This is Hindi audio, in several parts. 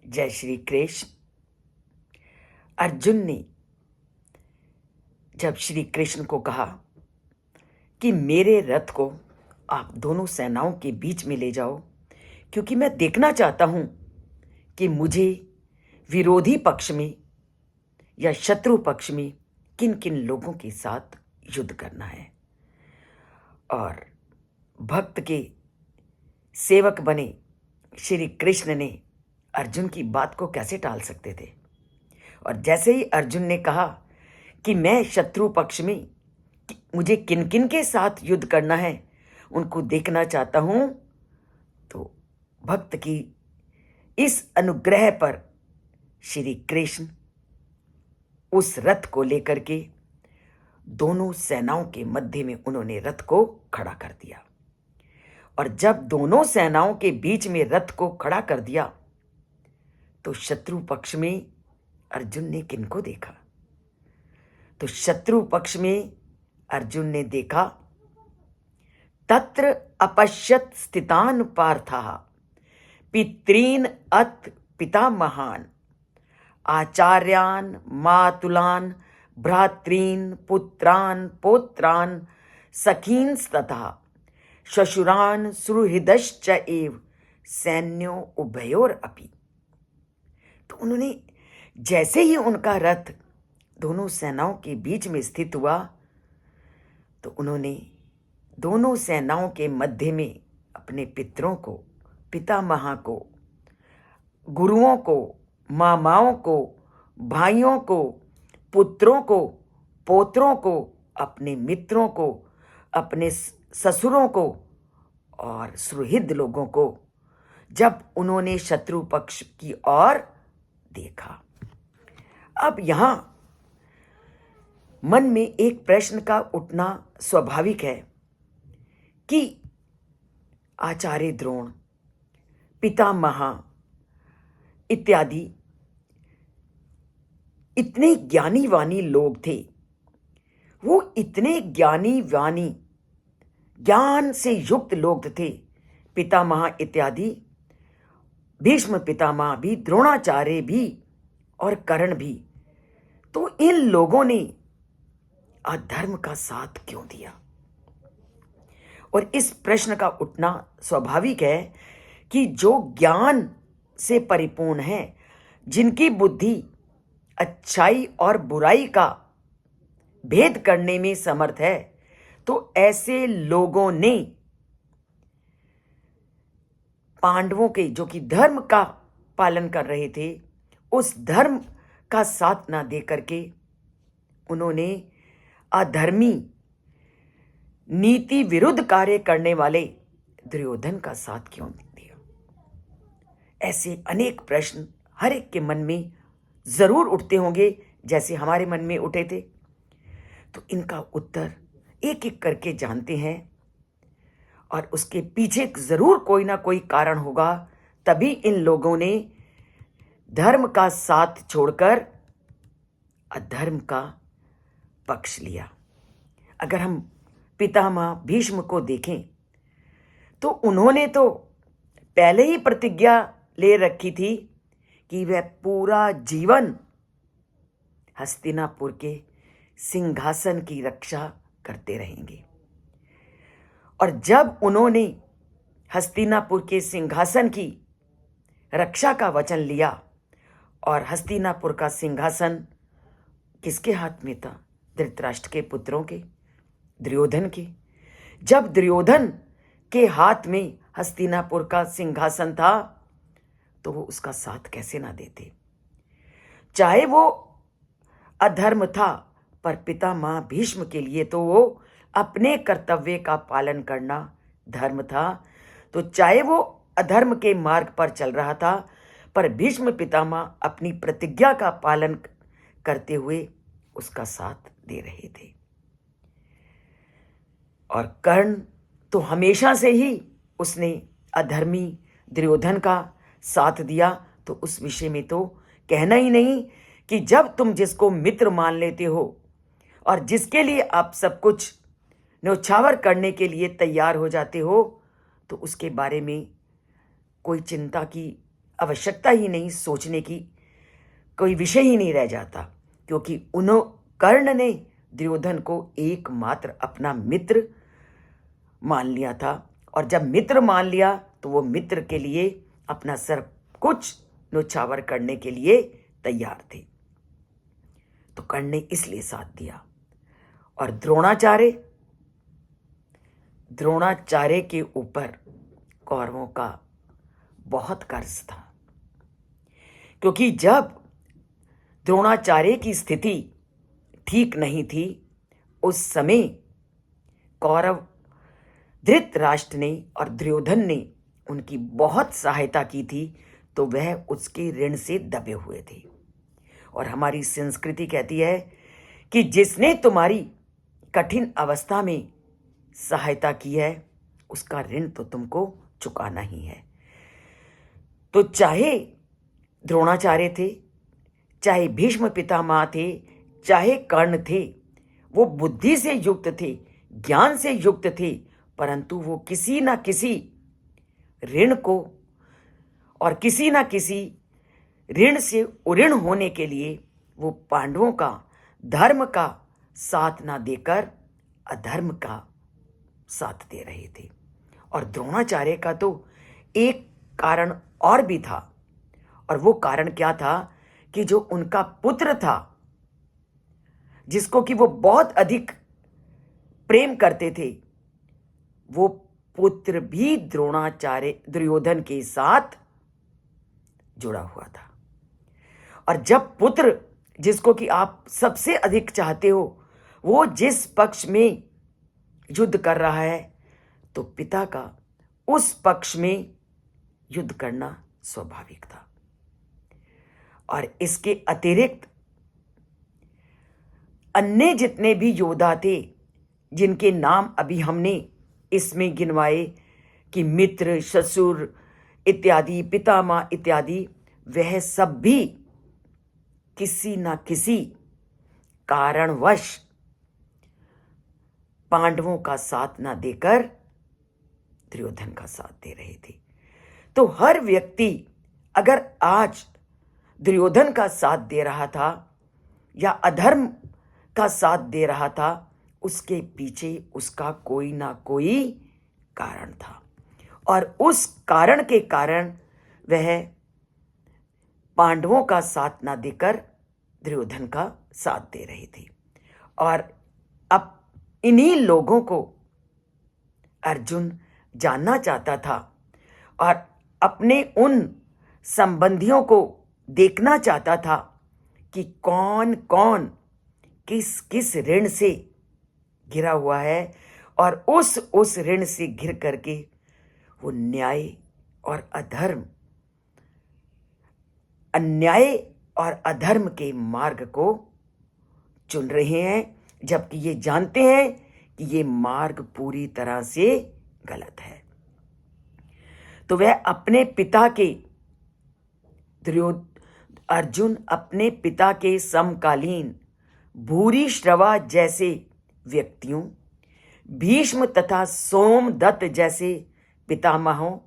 जय श्री कृष्ण। अर्जुन ने जब श्री कृष्ण को कहा कि मेरे रथ को आप दोनों सेनाओं के बीच में ले जाओ, क्योंकि मैं देखना चाहता हूं कि मुझे विरोधी पक्ष में या शत्रु पक्ष में किन किन लोगों के साथ युद्ध करना है। और भक्त के सेवक बने श्री कृष्ण ने अर्जुन की बात को कैसे टाल सकते थे। और जैसे ही अर्जुन ने कहा कि मैं शत्रु पक्ष में मुझे किन किन के साथ युद्ध करना है उनको देखना चाहता हूं, तो भक्त की इस अनुग्रह पर श्री कृष्ण उस रथ को लेकर के दोनों सेनाओं के मध्य में उन्होंने रथ को खड़ा कर दिया। और जब दोनों सेनाओं के बीच में रथ को खड़ा कर दिया तो शत्रु पक्ष में अर्जुन ने किनको देखा? तो शत्रु पक्ष में अर्जुन ने देखा तत्र अपश्यत स्थितान पार्थः पितॄन अथ पितामहान आचार्यान मातुलान भ्रातॄन पुत्रान पौत्रान सखींस्तथा श्वशुरान सुहृदश्च एव सैन्यो उभयोर अपि। तो उन्होंने जैसे ही उनका रथ दोनों सेनाओं के बीच में स्थित हुआ तो उन्होंने दोनों सेनाओं के मध्य में अपने पितरों को, पितामह को, गुरुओं को, मामाओं को, भाइयों को, पुत्रों को, पौत्रों को, अपने मित्रों को, अपने ससुरों को और सुहृद लोगों को जब उन्होंने शत्रु पक्ष की ओर देखा। अब यहां मन में एक प्रश्न का उठना स्वाभाविक है कि आचार्य द्रोण, पितामह इत्यादि इतने ज्ञानी वाणी लोग थे, वो इतने ज्ञानी वाणी ज्ञान से युक्त लोग थे, पितामह इत्यादि, भीष्म पितामह भी, द्रोणाचार्य भी और कर्ण भी। तो इन लोगों ने अधर्म का साथ क्यों दिया? और इस प्रश्न का उठना स्वाभाविक है कि जो ज्ञान से परिपूर्ण है, जिनकी बुद्धि अच्छाई और बुराई का भेद करने में समर्थ है, तो ऐसे लोगों ने पांडवों के, जो कि धर्म का पालन कर रहे थे, उस धर्म का साथ ना दे करके उन्होंने अधर्मी नीति विरुद्ध कार्य करने वाले दुर्योधन का साथ क्यों दिया? ऐसे अनेक प्रश्न हर एक के मन में जरूर उठते होंगे, जैसे हमारे मन में उठे थे। तो इनका उत्तर एक एक करके जानते हैं और उसके पीछे जरूर कोई ना कोई कारण होगा, तभी इन लोगों ने धर्म का साथ छोड़कर अधर्म का पक्ष लिया। अगर हम पितामह भीष्म को देखें तो उन्होंने तो पहले ही प्रतिज्ञा ले रखी थी कि वह पूरा जीवन हस्तिनापुर के सिंहासन की रक्षा करते रहेंगे। और जब उन्होंने हस्तिनापुर के सिंहासन की रक्षा का वचन लिया, और हस्तिनापुर का सिंहासन किसके हाथ में था? धृतराष्ट्र के पुत्रों के, दुर्योधन के। जब दुर्योधन के हाथ में हस्तिनापुर का सिंहासन था तो वो उसका साथ कैसे ना देते? चाहे वो अधर्म था, पर पितामह भीष्म के लिए तो वो अपने कर्तव्य का पालन करना धर्म था। तो चाहे वो अधर्म के मार्ग पर चल रहा था, पर भीष्म पितामह अपनी प्रतिज्ञा का पालन करते हुए उसका साथ दे रहे थे। और कर्ण तो हमेशा से ही उसने अधर्मी दुर्योधन का साथ दिया, तो उस विषय में तो कहना ही नहीं कि जब तुम जिसको मित्र मान लेते हो और जिसके लिए आप सब कुछ न्यौछावर करने के लिए तैयार हो जाते हो, तो उसके बारे में कोई चिंता की आवश्यकता ही नहीं, सोचने की कोई विषय ही नहीं रह जाता, क्योंकि कर्ण ने दुर्योधन को एकमात्र अपना मित्र मान लिया था। और जब मित्र मान लिया तो वो मित्र के लिए अपना सब कुछ न्योछावर करने के लिए तैयार थे। तो कर्ण ने इसलिए साथ दिया। और द्रोणाचार्य के ऊपर कौरवों का बहुत कर्ज था, क्योंकि जब द्रोणाचार्य की स्थिति ठीक नहीं थी, उस समय कौरव धृतराष्ट्र ने और दुर्योधन ने उनकी बहुत सहायता की थी, तो वह उसके ऋण से दबे हुए थे। और हमारी संस्कृति कहती है कि जिसने तुम्हारी कठिन अवस्था में सहायता की है, उसका ऋण तो तुमको चुकाना ही है। तो चाहे द्रोणाचार्य थे, चाहे भीष्म पितामह थे, चाहे कर्ण थे, वो बुद्धि से युक्त थे, ज्ञान से युक्त थे, परंतु वो किसी ना किसी ऋण को और किसी ना किसी ऋण से उऋण होने के लिए वो पांडवों का धर्म का साथ ना देकर अधर्म का साथ दे रहे थे। और द्रोणाचार्य का तो एक कारण और भी था, और वो कारण क्या था कि जो उनका पुत्र था, जिसको कि वो बहुत अधिक प्रेम करते थे, वो पुत्र भी दुर्योधन के साथ जुड़ा हुआ था। और जब पुत्र, जिसको कि आप सबसे अधिक चाहते हो, वो जिस पक्ष में युद्ध कर रहा है, तो पिता का उस पक्ष में युद्ध करना स्वाभाविक था। और इसके अतिरिक्त अन्य जितने भी योद्धा थे, जिनके नाम अभी हमने इसमें गिनवाए कि मित्र, ससुर इत्यादि, पितामह इत्यादि, वह सब भी किसी ना किसी कारणवश पांडवों का साथ ना देकर दुर्योधन का साथ दे रहे थे। तो हर व्यक्ति अगर आज दुर्योधन का साथ दे रहा था या अधर्म का साथ दे रहा था, उसके पीछे उसका कोई ना कोई कारण था। और उस कारण के कारण वह पांडवों का साथ ना देकर दुर्योधन का साथ दे रही थी। और अब इन्हीं लोगों को अर्जुन जानना चाहता था और अपने उन संबंधियों को देखना चाहता था कि कौन कौन किस किस ऋण से घिरा हुआ है, और उस ऋण से घिर करके वो न्याय और अधर्म, अन्याय और अधर्म के मार्ग को चुन रहे हैं, जबकि ये जानते हैं कि ये मार्ग पूरी तरह से गलत है। तो वह अपने पिता के अर्जुन अपने पिता के समकालीन भूरिश्रवा जैसे व्यक्तियों, भीष्म तथा सोमदत्त जैसे पितामहों,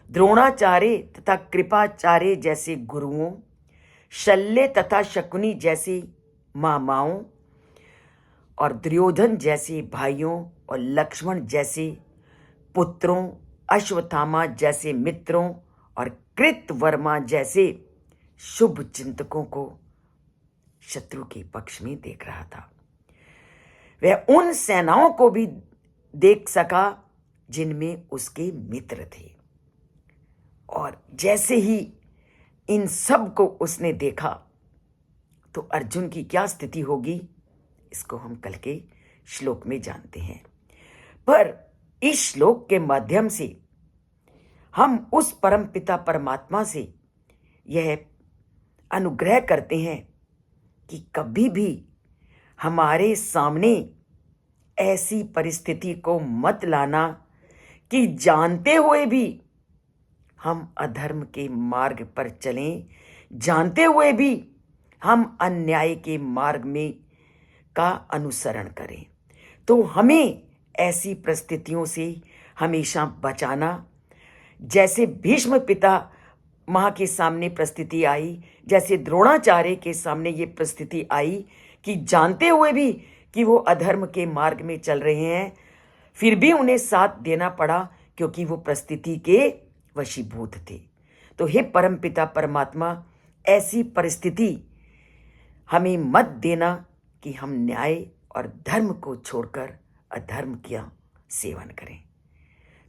द्रोणाचार्य तथा कृपाचार्य जैसे गुरुओं, शल्य तथा शकुनी जैसे मामाओं, और दुर्योधन जैसे भाइयों, और लक्ष्मण जैसे पुत्रों, अश्वत्थामा जैसे मित्रों, और कृतवर्मा जैसे शुभ चिंतकों को शत्रु के पक्ष में देख रहा था। वह उन सेनाओं को भी देख सका जिनमें उसके मित्र थे। और जैसे ही इन सब को उसने देखा, तो अर्जुन की क्या स्थिति होगी, इसको हम कल के श्लोक में जानते हैं। पर इस श्लोक के माध्यम से हम उस परम पिता परमात्मा से यह अनुग्रह करते हैं कि कभी भी हमारे सामने ऐसी परिस्थिति को मत लाना कि जानते हुए भी हम अधर्म के मार्ग पर चलें, जानते हुए भी हम अन्याय के मार्ग में का अनुसरण करें। तो हमें ऐसी परिस्थितियों से हमेशा बचाना, जैसे भीष्म पिता माँ के सामने परिस्थिति आई, जैसे द्रोणाचार्य के सामने ये परिस्थिति आई कि जानते हुए भी कि वो अधर्म के मार्ग में चल रहे हैं, फिर भी उन्हें साथ देना पड़ा क्योंकि वो परिस्थिति के वशीभूत थे। तो हे परमपिता परमात्मा, ऐसी परिस्थिति हमें मत देना कि हम न्याय और धर्म को छोड़कर अधर्म का सेवन करें।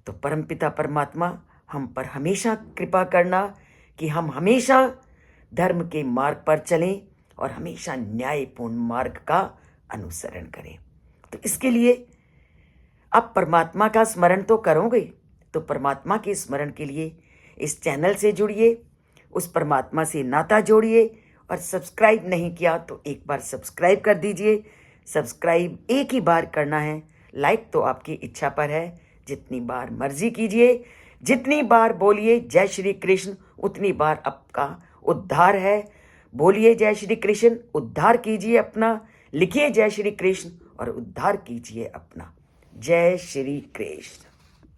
तो परमपिता परमात्मा हम पर हमेशा कृपा करना कि हम हमेशा धर्म के मार्ग पर चलें और हमेशा न्यायपूर्ण मार्ग का अनुसरण करें। तो इसके लिए आप परमात्मा का स्मरण तो करोगे, तो परमात्मा के स्मरण के लिए इस चैनल से जुड़िए, उस परमात्मा से नाता जोड़िए, और सब्सक्राइब नहीं किया तो एक बार सब्सक्राइब कर दीजिए। सब्सक्राइब एक ही बार करना है, लाइक तो आपकी इच्छा पर है, जितनी बार मर्जी कीजिए, जितनी बार बोलिए जय श्री कृष्ण उतनी बार आपका उद्धार है। बोलिए जय श्री कृष्ण, उद्धार कीजिए अपना, लिखिए जय श्री कृष्ण और उद्धार कीजिए अपना। जय श्री कृष्ण।